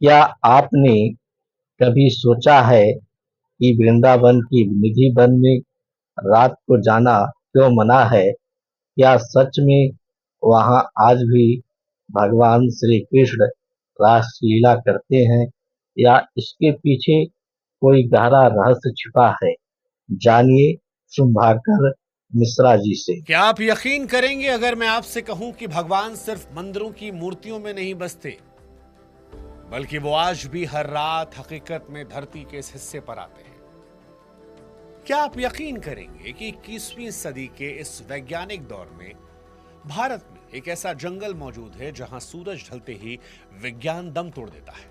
क्या आपने कभी सोचा है कि वृंदावन की निधि वन में रात को जाना क्यों मना है? क्या सच में वहाँ आज भी भगवान श्री कृष्ण रासलीला करते हैं या इसके पीछे कोई गहरा रहस्य छिपा है? जानिए शुभाकर मिश्रा जी से। क्या आप यकीन करेंगे अगर मैं आपसे कहूं कि भगवान सिर्फ मंदिरों की मूर्तियों में नहीं बसते, बल्कि वो आज भी हर रात हकीकत में धरती के इस हिस्से पर आते हैं। क्या आप यकीन करेंगे कि 21वीं सदी के इस वैज्ञानिक दौर में भारत में एक ऐसा जंगल मौजूद है जहां सूरज ढलते ही विज्ञान दम तोड़ देता है,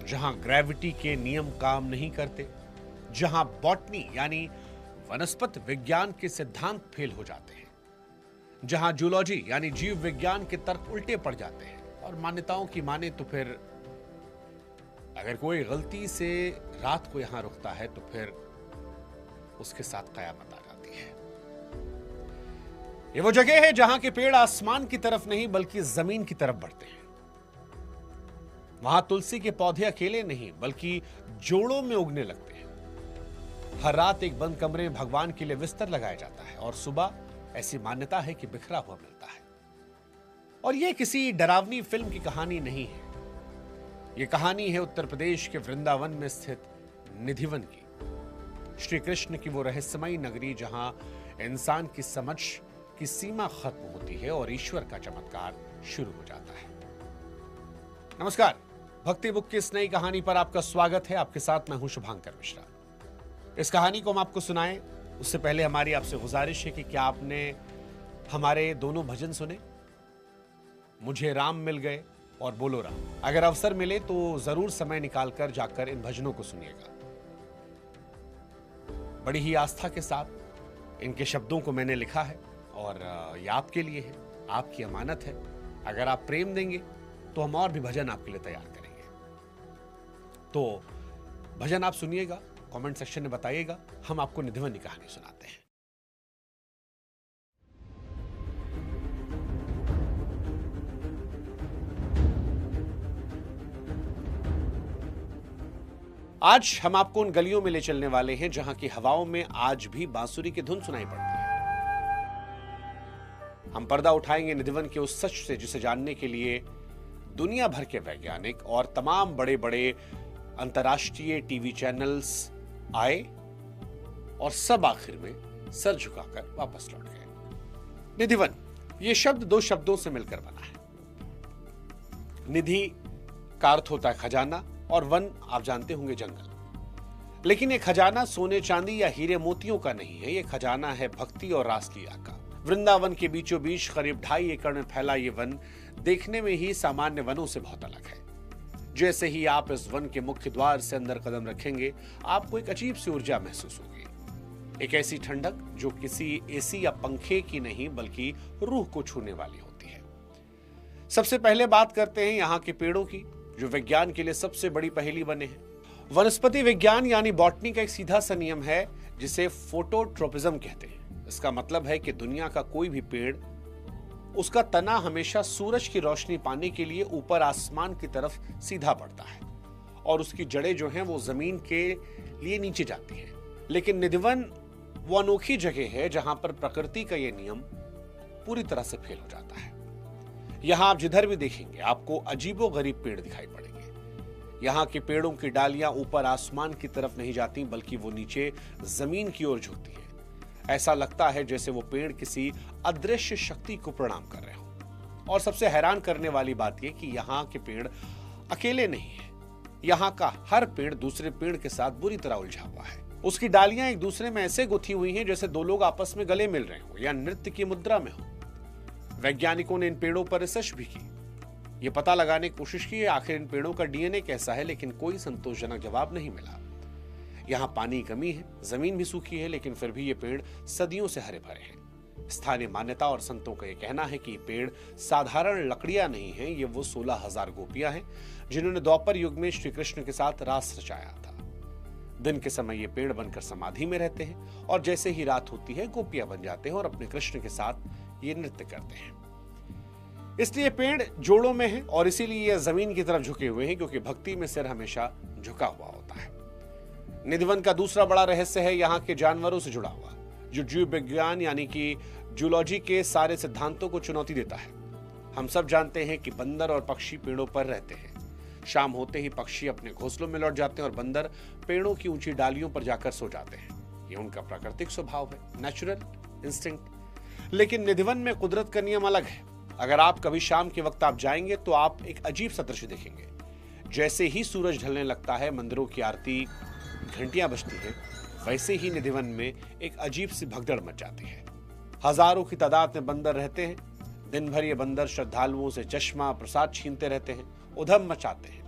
जहां ग्रेविटी के नियम काम नहीं करते, जहां बॉटनी यानी वनस्पति विज्ञान के सिद्धांत फेल हो जाते हैं, जहां जूलॉजी यानी जीव विज्ञान के तर्क उल्टे पड़ जाते हैं और मान्यताओं की माने तो फिर अगर कोई गलती से रात को यहां रुकता है तो फिर उसके साथ कयामत आ जाती है। ये वो जगह है जहां के पेड़ आसमान की तरफ नहीं बल्कि जमीन की तरफ बढ़ते हैं। वहां तुलसी के पौधे अकेले नहीं बल्कि जोड़ों में उगने लगते हैं। हर रात एक बंद कमरे में भगवान के लिए बिस्तर लगाया जाता है और सुबह ऐसी मान्यता है कि बिखरा हुआ मिलता है। और यह किसी डरावनी फिल्म की कहानी नहीं है, यह कहानी है उत्तर प्रदेश के वृंदावन में स्थित निधिवन की, श्री कृष्ण की वो रहस्यमयी नगरी जहां इंसान की समझ की सीमा खत्म होती है और ईश्वर का चमत्कार शुरू हो जाता है। नमस्कार, भक्ति बुक की इस नई कहानी पर आपका स्वागत है। आपके साथ मैं हूं शुभांकर मिश्रा। इस कहानी को हम आपको सुनाएं उससे पहले हमारी आपसे गुजारिश है कि क्या आपने हमारे दोनों भजन सुने, मुझे राम मिल गए और बोलो राम। अगर अवसर मिले तो जरूर समय निकालकर जाकर इन भजनों को सुनिएगा। बड़ी ही आस्था के साथ इनके शब्दों को मैंने लिखा है और ये आपके लिए है, आपकी अमानत है। अगर आप प्रेम देंगे तो हम और भी भजन आपके लिए तैयार करेंगे। तो भजन आप सुनिएगा, कमेंट सेक्शन में बताइएगा, हम आपको निधिवन की कहानी सुनाते हैं। आज हम आपको उन गलियों में ले चलने वाले हैं जहां की हवाओं में आज भी बांसुरी की धुन सुनाई पड़ती है। हम पर्दा उठाएंगे निधिवन के उस सच से जिसे जानने के लिए दुनिया भर के वैज्ञानिक और तमाम बड़े बड़े अंतर्राष्ट्रीय टीवी चैनल्स आए और सब आखिर में सर झुकाकर वापस लौट गए। निधिवन ये शब्द दो शब्दों से मिलकर बना है। निधि का अर्थ होता है खजाना और वन आप जानते होंगे जंगल। लेकिन ये खजाना सोने चांदी या हीरे मोतियों का नहीं है, ये खजाना है भक्ति और रासलीला का। वृंदावन के बीचों बीच करीब 2.5 एकड़ में फैला ये वन देखने में ही सामान्य वनों से बहुत अलग है। जैसे ही आप इस वन के मुख्य द्वार से अंदर कदम रखेंगे आपको एक अजीब सी ऊर्जा महसूस होगी, एक ऐसी ठंडक जो किसी एसी या पंखे की नहीं बल्कि रूह को छूने वाली होती है। सबसे पहले बात करते हैं यहाँ के पेड़ों की, जो विज्ञान के लिए सबसे बड़ी पहेली बने हैं। वनस्पति विज्ञान यानी बॉटनी का एक सीधा सा नियम है जिसे फोटोट्रोपिज्म कहते हैं। इसका मतलब है कि दुनिया का कोई भी पेड़, उसका तना हमेशा सूरज की रोशनी पाने के लिए ऊपर आसमान की तरफ सीधा बढ़ता है और उसकी जड़ें जो हैं वो जमीन के लिए नीचे जाती हैं। लेकिन निधिवन वो अनोखी जगह है जहां पर प्रकृति का ये नियम पूरी तरह से फेल हो जाता है। यहां आप जिधर भी देखेंगे आपको अजीबोगरीब पेड़ दिखाई पड़ेंगे। यहां के पेड़ों की डालियां ऊपर आसमान की तरफ नहीं जाती बल्कि वो नीचे जमीन की ओर झुकती है। ऐसा लगता है जैसे वो पेड़ किसी अदृश्य शक्ति को प्रणाम कर रहे हो। और सबसे हैरान करने वाली बात यह कि यहाँ के पेड़ अकेले नहीं है, यहाँ का हर पेड़ दूसरे पेड़ के साथ बुरी तरह उलझा हुआ है। उसकी डालियां एक दूसरे में ऐसे गुथी हुई हैं जैसे दो लोग आपस में गले मिल रहे हो या नृत्य की मुद्रा में हो। वैज्ञानिकों ने इन पेड़ों पर रिसर्च भी की, ये पता लगाने की कोशिश की आखिर इन पेड़ों का डीएनए कैसा है, लेकिन कोई संतोषजनक जवाब नहीं मिला। यहाँ पानी की कमी है, जमीन भी सूखी है, लेकिन फिर भी ये पेड़ सदियों से हरे भरे हैं। स्थानीय मान्यता और संतों का यह कहना है कि ये पेड़ साधारण लकड़ियां नहीं हैं, ये वो 16,000 गोपियां हैं जिन्होंने द्वापर युग में श्री कृष्ण के साथ रास रचाया था। दिन के समय ये पेड़ बनकर समाधि में रहते हैं और जैसे ही रात होती है गोपियां बन जाते हैं और अपने कृष्ण के साथ ये नृत्य करते हैं। इसलिए पेड़ जोड़ों में है और इसीलिए यह जमीन की तरफ झुके हुए हैं, क्योंकि भक्ति में सिर हमेशा झुका हुआ होता है। निधिवन का दूसरा बड़ा रहस्य है यहाँ के जानवरों से जुड़ा हुआ, जो जीव विज्ञान यानी कि जूलॉजी के सारे सिद्धांतों को चुनौती देता है। हम सब जानते हैं कि बंदर और पक्षी पेड़ों पर रहते हैं। शाम होते ही पक्षी अपने घोंसलों में लौट जाते हैं और बंदर पेड़ों की ऊंची डालियों पर जाकर सो जाते हैं। ये उनका प्राकृतिक स्वभाव है, नेचुरल इंस्टिंक्ट। लेकिन निधिवन में कुदरत का नियम अलग है। अगर आप कभी शाम के वक्त आप जाएंगे तो आप एक अजीब सा दृश्य देखेंगे। जैसे ही सूरज ढलने लगता है, मंदिरों की आरती, घंटियां बजती हैं, वैसे ही निधिवन में एक अजीब सी भगदड़ मच जाती है। हजारों की तादाद में बंदर रहते हैं। दिन भर ये बंदर श्रद्धालुओं से चश्मा प्रसाद छीनते रहते हैं, उधम मचाते हैं।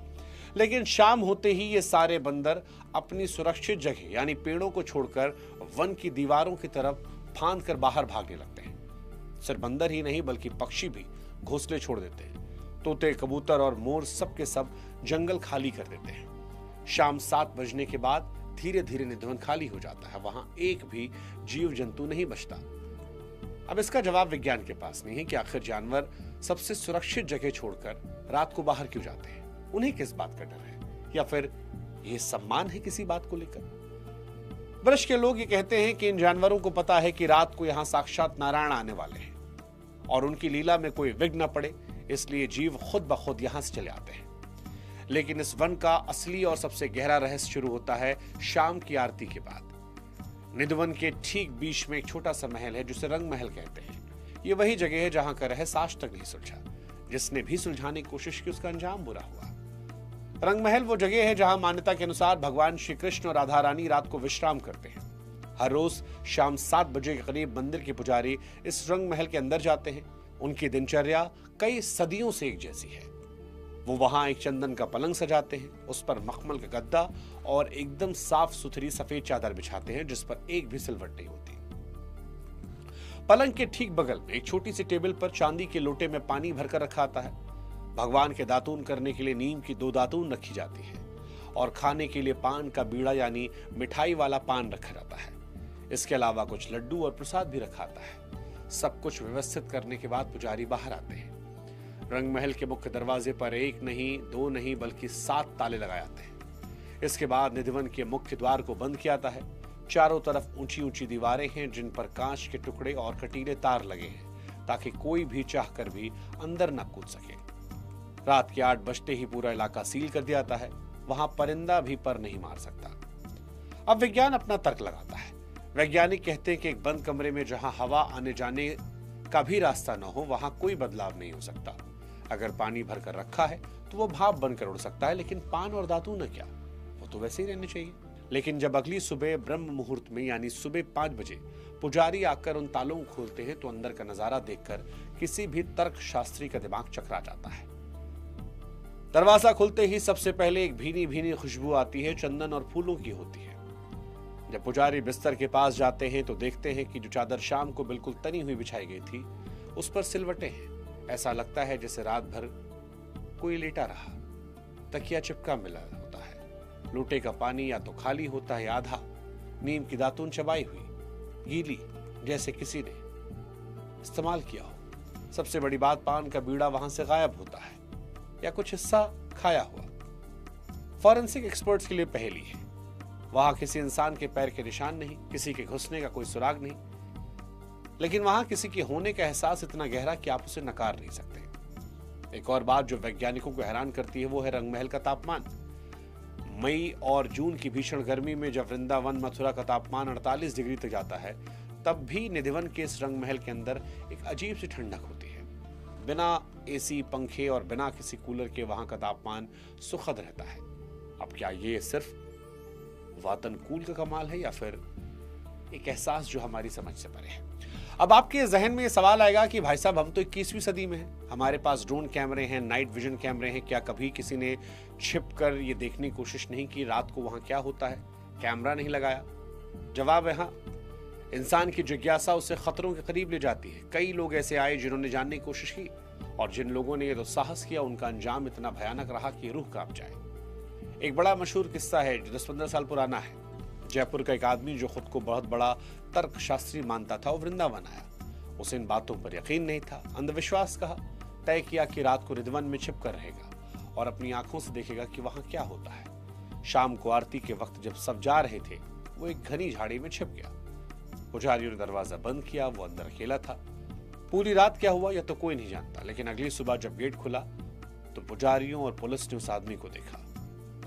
लेकिन शाम होते ही ये सारे बंदर अपनी सुरक्षित जगह यानी पेड़ों को छोड़कर वन की दीवारों की तरफ फांद कर बाहर भागने लगते हैं। सिर्फ बंदर ही नहीं बल्कि पक्षी भी घोंसले छोड़ देते हैं। तोते, कबूतर और मोर सब के सब जंगल खाली कर देते हैं। शाम 7 बजने के बाद धीरे धीरे निधिवन खाली हो जाता है। वहां एक भी जीव जंतु नहीं बचता। अब इसका जवाब विज्ञान के पास नहीं है कि आखिर जानवर सबसे सुरक्षित जगह छोड़कर रात को बाहर क्यों जाते हैं। उन्हें किस बात का डर है, या फिर यह सम्मान है किसी बात को लेकर। वृक्ष के लोग ये कहते हैं कि इन जानवरों को पता है कि रात को यहां साक्षात नारायण आने वाले हैं और उनकी लीला में कोई विघ्न न पड़े, इसलिए जीव खुद ब खुद यहां से चले आते हैं। लेकिन इस वन का असली और सबसे गहरा रहस्य शुरू होता है शाम की आरती के बाद। निधिवन के ठीक बीच में एक छोटा सा महल है जिसे रंग महल कहते हैं। ये वही जगह है जहां का रहस्य आज तक नहीं सुलझा। जिसने भी सुलझाने की कोशिश की उसका अंजाम बुरा हुआ। रंग महल वो जगह है जहां मान्यता के अनुसार भगवान श्री कृष्ण और राधा रानी रात को विश्राम करते हैं। हर रोज शाम 7 बजे के करीब मंदिर के पुजारी इस रंग महल के अंदर जाते हैं। उनकी दिनचर्या कई सदियों से एक जैसी है। वो वहां एक चंदन का पलंग सजाते हैं, उस पर मखमल का गद्दा और एकदम साफ सुथरी सफेद चादर बिछाते हैं जिस पर एक भी सिलवट नहीं होती। पलंग के ठीक बगल में एक छोटी सी टेबल पर चांदी के लोटे में पानी भरकर रखा आता है। भगवान के दातून करने के लिए नीम की 2 दातून रखी जाती है और खाने के लिए पान का बीड़ा यानी मिठाई वाला पान रखा जाता है। इसके अलावा कुछ लड्डू और प्रसाद भी रखा आता है। सब कुछ व्यवस्थित करने के बाद पुजारी बाहर आते हैं। रंग महल के मुख्य दरवाजे पर 1 नहीं 2 नहीं बल्कि 7 ताले लगाए जाते हैं। इसके बाद निधिवन के मुख्य द्वार को बंद किया जाता है। चारों तरफ ऊंची ऊंची दीवारें हैं जिन पर कांच के टुकड़े और कटीले तार लगे हैं ताकि कोई भी चाहकर भी अंदर न कूद सके। रात के 8 बजते ही पूरा इलाका सील कर दिया जाता है। वहां परिंदा भी पर नहीं मार सकता। अब विज्ञान अपना तर्क लगाता है। वैज्ञानिक कहते हैं कि एक बंद कमरे में जहां हवा आने जाने का भी रास्ता न हो वहां कोई बदलाव नहीं हो सकता। अगर पानी भरकर रखा है तो वो भाप बनकर उड़ सकता है, लेकिन पान और दातू न क्या, वो तो वैसे ही रहने चाहिए। लेकिन जब अगली सुबह ब्रह्म मुहूर्त में यानी सुबह 5 बजे पुजारी आकर उन तालों को खोलते हैं तो अंदर का नजारा देखकर किसी भी तर्क शास्त्री का दिमाग चकरा जाता है। दरवाजा खुलते ही सबसे पहले एक भीनी भीनी खुशबू आती है, चंदन और फूलों की होती है। जब पुजारी बिस्तर के पास जाते हैं तो देखते हैं कि जो चादर शाम को बिल्कुल तनी हुई बिछाई गई थी उस पर सिलवटें हैं। ऐसा लगता है जैसे रात भर कोई लेटा रहा। तकिया चिपका मिला होता है। लोटे का पानी या तो खाली होता है आधा, नीम की दातून चबाई हुई, गीली, जैसे किसी ने इस्तेमाल किया हो। सबसे बड़ी बात, पान का बीड़ा वहां से गायब होता है या कुछ हिस्सा खाया हुआ। फॉरेंसिक एक्सपर्ट्स के लिए पहेली है। वहां किसी इंसान के पैर के निशान नहीं, किसी के घुसने का कोई सुराग नहीं, लेकिन वहां किसी के होने का एहसास इतना गहरा कि आप उसे नकार नहीं सकते। एक और बात जो वैज्ञानिकों को हैरान करती है वो है रंग महल का तापमान। मई और जून की भीषण गर्मी में जब वृंदावन मथुरा का तापमान 48 डिग्री तक जाता है, तब भी निधिवन के इस रंग महल के अंदर एक अजीब सी ठंडक होती है। बिना एसी, पंखे और बिना किसी कूलर के वहां का तापमान सुखद रहता है। अब क्या ये सिर्फ वातानुकूल का कमाल है या फिर एक एहसास जो हमारी समझ से परे है? अब आपके जहन में ये सवाल आएगा कि भाई साहब हम तो 21वीं सदी में हैं, हमारे पास ड्रोन कैमरे हैं, नाइट विजन कैमरे हैं, क्या कभी किसी ने छिपकर ये देखने की कोशिश नहीं की रात को वहां क्या होता है? कैमरा नहीं लगाया? जवाब है हाँ। इंसान की जिज्ञासा उसे खतरों के करीब ले जाती है। कई लोग ऐसे आए जिन्होंने जानने की कोशिश की और जिन लोगों ने ये दुस्साहस किया उनका अंजाम इतना भयानक रहा कि रूह कांप जाए। एक बड़ा मशहूर किस्सा है जो 10-15 साल पुराना है। जयपुर का एक आदमी जो खुद को बहुत बड़ा तर्क शास्त्री मानता था वो वृंदावन आया। उसे इन बातों पर यकीन नहीं था, अंधविश्वास कहा, तय किया कि रात को निधिवन में छिप कर रहेगा और अपनी आंखों से देखेगा कि वहां क्या होता है। शाम को आरती के वक्त जब सब जा रहे थे, वो एक घनी झाड़ी में छिप गया। पुजारियों ने दरवाजा बंद किया, वो अंदर अकेला था। पूरी रात क्या हुआ यह तो कोई नहीं जानता, लेकिन अगली सुबह जब गेट खुला तो पुजारियों और पुलिस ने उस आदमी को देखा।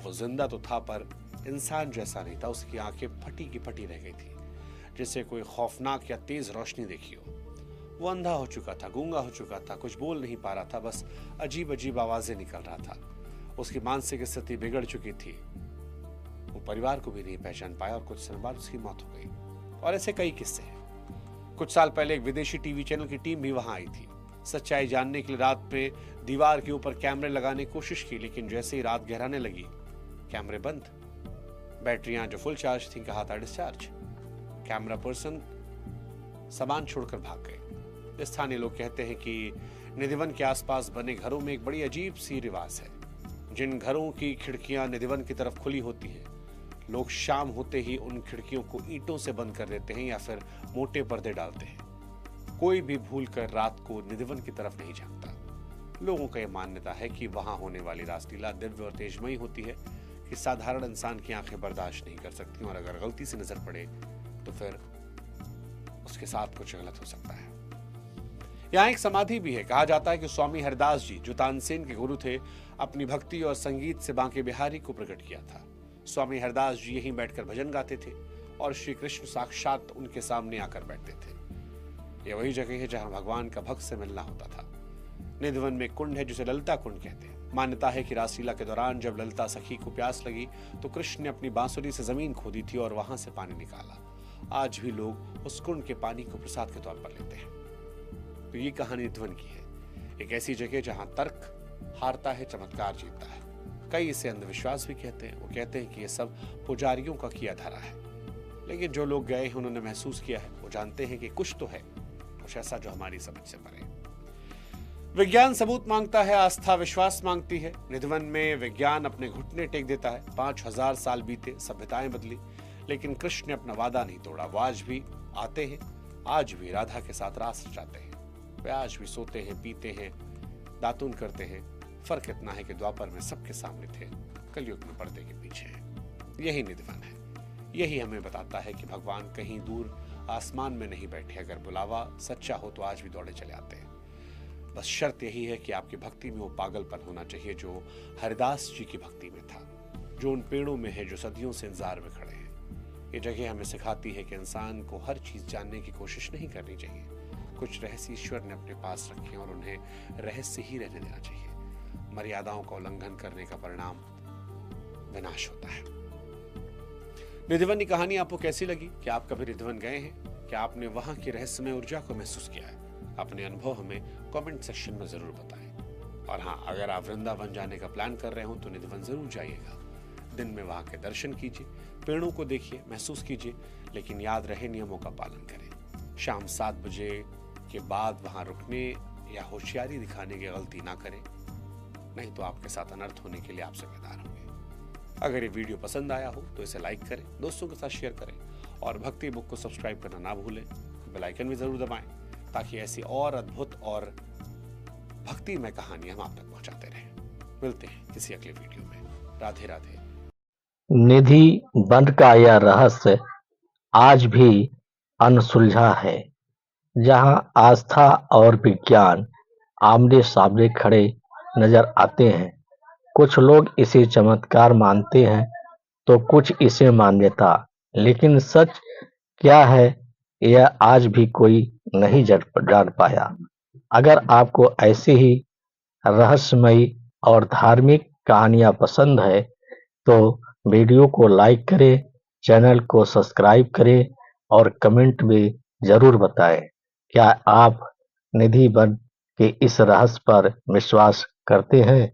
वो जिंदा तो था पर इंसान जैसा नहीं था। उसकी आंखें फटी की फटी रह गई थी, जैसे कोई खौफनाक या तेज रोशनी देखी हो। वो अंधा हो चुका था, गूंगा हो चुका था, कुछ बोल नहीं पा रहा था, बस अजीब अजीब आवाजें निकल रहा था। उसकी मानसिक स्थिति बिगड़ चुकी थी। वो परिवार को भी नहीं पहचान पाया और कुछ समय बाद उसकी मौत हो गई। और ऐसे कई किस्से हैं। कुछ साल पहले एक विदेशी टीवी चैनल की टीम भी वहां आई थी सच्चाई जानने के लिए। रात में दीवार के ऊपर कैमरे लगाने की कोशिश की, लेकिन जैसे ही रात गहराने लगी कैमरे बंद। बैटरियां जो फुल चार्ज थी कहा था डिस्चार्ज। कैमरा पर्सन सामान छोड़कर भाग गए। स्थानीय लोग कहते हैं कि निधिवन के आसपास बने घरों में एक बड़ी अजीब सी रिवाज है। जिन घरों की खिड़कियां निधिवन की तरफ खुली होती हैं, लोग शाम होते ही उन खिड़कियों को ईंटों से बंद कर देते हैं या फिर मोटे पर्दे डालते हैं। कोई भी भूलकर रात को निधिवन की तरफ नहीं झांकता। लोगों का यह मान्यता है कि वहां होने वाली रासलीला दिव्य और तेजमयी होती है कि साधारण इंसान की आंखें बर्दाश्त नहीं कर सकती, और अगर गलती से नजर पड़े तो फिर उसके साथ कुछ गलत हो सकता है। यहाँ एक समाधि भी है। कहा जाता है कि स्वामी हरदास जी, जो तानसेन के गुरु थे, अपनी भक्ति और संगीत से बांके बिहारी को प्रकट किया था। स्वामी हरदास जी यहीं बैठकर भजन गाते थे और श्री कृष्ण साक्षात उनके सामने आकर बैठते थे। यह वही जगह है जहां भगवान का भक्त से मिलना होता था। निधिवन में कुंड है जिसे ललिता कुंड कहते हैं। मान्यता है कि रासलीला के दौरान जब ललिता सखी को प्यास लगी तो कृष्ण ने अपनी बांसुरी से जमीन खोदी थी और वहां से पानी निकाला। आज भी लोग उस कुंड के पानी को प्रसाद के तौर पर लेते हैं। तो ये कहानी निधिवन की है, एक ऐसी जगह जहां तर्क हारता है, चमत्कार जीतता है। कई इसे अंधविश्वास भी कहते हैं। वो कहते हैं कि ये सब पुजारियों का किया धरा है, लेकिन जो लोग गए हैं उन्होंने महसूस किया है। वो जानते हैं कि कुछ तो है, कुछ ऐसा जो हमारी समझ से परे। विज्ञान सबूत मांगता है, आस्था विश्वास मांगती है। निधिवन में विज्ञान अपने घुटने टेक देता है। 5000 साल बीते, सभ्यताएं बदली, लेकिन कृष्ण ने अपना वादा नहीं तोड़ा। वो आज भी आते हैं, आज भी राधा के साथ रास रचाते हैं। वे आज भी सोते हैं, पीते हैं, दातुन करते हैं। फर्क इतना है कि द्वापर में सबके सामने थे, कलयुग में पर्दे के पीछे है। यही निधिवन है। यही हमें बताता है कि भगवान कहीं दूर आसमान में नहीं बैठे। अगर बुलावा सच्चा हो तो आज भी दौड़े चले आते हैं। बस शर्त यही है कि आपकी भक्ति में वो पागलपन होना चाहिए जो हरिदास जी की भक्ति में था, जो उन पेड़ों में है जो सदियों से इंतजार में खड़े हैं। ये जगह हमें सिखाती है कि इंसान को हर चीज जानने की कोशिश नहीं करनी चाहिए। कुछ रहस्य ईश्वर ने अपने पास रखे और उन्हें रहस्य ही रहने देना चाहिए। मर्यादाओं का उल्लंघन करने का परिणाम विनाश होता है। निधिवन की कहानी आपको कैसी लगी? क्या आप कभी निधिवन गए हैं? क्या आपने वहां की रहस्यमय ऊर्जा को महसूस किया है? अपने अनुभव हमें कमेंट सेक्शन में जरूर बताएं। और हाँ, अगर आप वृंदावन जाने का प्लान कर रहे हो तो निधिवन जरूर जाइएगा। दिन में वहां के दर्शन कीजिए, पेड़ों को देखिए, महसूस कीजिए, लेकिन याद रहे नियमों का पालन करें। शाम 7 बजे के बाद वहां रुकने या होशियारी दिखाने की गलती ना करें, नहीं तो आपके साथ अनर्थ होने के लिए आप जिम्मेदार होंगे। अगर ये वीडियो पसंद आया हो तो इसे लाइक करें, दोस्तों के साथ शेयर करें और भक्ति बुक को सब्सक्राइब करना ना भूलें। बेल आइकन भी जरूर दबाएं ताकि ऐसी और अद्भुत और भक्ति में कहानियां हम आप तक पहुंचाते रहें। मिलते हैं किसी अगले वीडियो में। राधे राधे। निधि वन का यह रहस्य आज भी अनसुलझा है, जहां आस्था और विज्ञान आमने सामने खड़े नजर आते हैं। कुछ लोग इसे चमत्कार मानते हैं तो कुछ इसे मान्यता, लेकिन सच क्या है यह आज भी कोई नहीं जान पाया। अगर आपको ऐसे ही रहस्यमयी और धार्मिक कहानियां पसंद है तो वीडियो को लाइक करें, चैनल को सब्सक्राइब करें और कमेंट में जरूर बताएं क्या आप निधि वन के इस रहस्य पर विश्वास करते हैं।